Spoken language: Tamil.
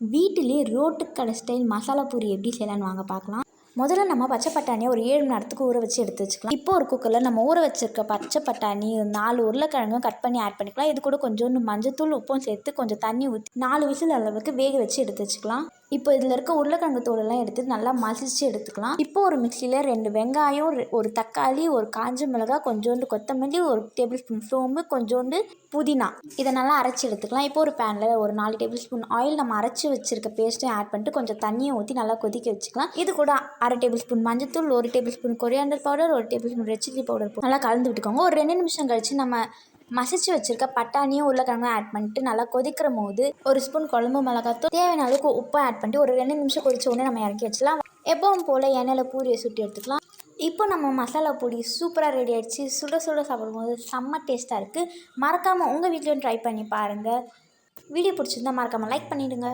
வீட்டிலே ரோட்டு கடை ஸ்டைல் மசாலா பூரி எப்படி செய்யலான்னு வாங்க பார்க்கலாம். முதல்ல நம்ம பச்சை பட்டாணியை ஒரு 7 மணி நேரத்துக்கு ஊற வச்சு எடுத்து வச்சுக்கலாம். இப்போ ஒரு குக்கரில் நம்ம ஊற வச்சிருக்க பச்சை பட்டாணி 4 உருளைக்கிழங்கும் கட் பண்ணி ஆட் பண்ணிக்கலாம். இது கூட கொஞ்சோண்டு மஞ்சத்தூள் உப்பும் சேர்த்து கொஞ்சம் தண்ணி ஊற்றி 4 விசில் அளவுக்கு வேக வச்சு எடுத்து வச்சுக்கலாம். இப்போ இதில் இருக்க உருளைக்கிழங்கு தோலெல்லாம் எடுத்து நல்லா மசிச்சு எடுத்துக்கலாம். இப்போ ஒரு மிக்சியில் 2 வெங்காயம், ஒரு தக்காளி, ஒரு காஞ்ச மிளகாய், கொஞ்சோண்டு கொத்தமல்லி, 1 டேபிள் ஸ்பூன் சோம்பு, கொஞ்சோண்டு புதினா இதை நல்லா அரைச்சி எடுத்துக்கலாம். இப்போ ஒரு பேனில் ஒரு 4 டேபிள் ஸ்பூன் ஆயில் நம்ம அரைச்சி வச்சிருக்க பேஸ்ட்டையும் ஆட் பண்ணிட்டு கொஞ்சம் தண்ணியை ஊற்றி நல்லா கொதிக்க வச்சுக்கலாம். இது கூட 1/2 டேபிள் ஸ்பூன் மஞ்சத்தூள், 1 table spoon coriander powder, 1 table spoon red chilli powder நல்லா கலந்து விட்டுக்கோங்க. ஒரு 2 நிமிஷம் கழிச்சு நம்ம மசிச்சு வச்சிருக்க பட்டாணியும் உருளைக்கிழங்கும் ஆட் பண்ணிட்டு நல்லா கொதிக்கிற போது 1 ஸ்பூன் குழம்பு மிளகாத்தூள், தேவையான அளவுக்கு உப்பு ஆட் பண்ணிட்டு ஒரு 2 நிமிஷம் கொதிச்ச உடனே நம்ம இறக்கி வச்சுலாம். எப்பவும் போல் எண்ணெயில் பூரியை சுட்டி எடுத்துக்கலாம். இப்போ நம்ம மசாலா பொடி சூப்பராக ரெடி ஆகிடுச்சு. சுட சுட சாப்பிடும்போது செம்ம டேஸ்ட்டாக இருக்குது. மறக்காமல் உங்கள் வீட்லேயும் ட்ரை பண்ணி பாருங்கள். வீடியோ பிடிச்சிருந்தா மறக்காமல் லைக் பண்ணிவிடுங்க.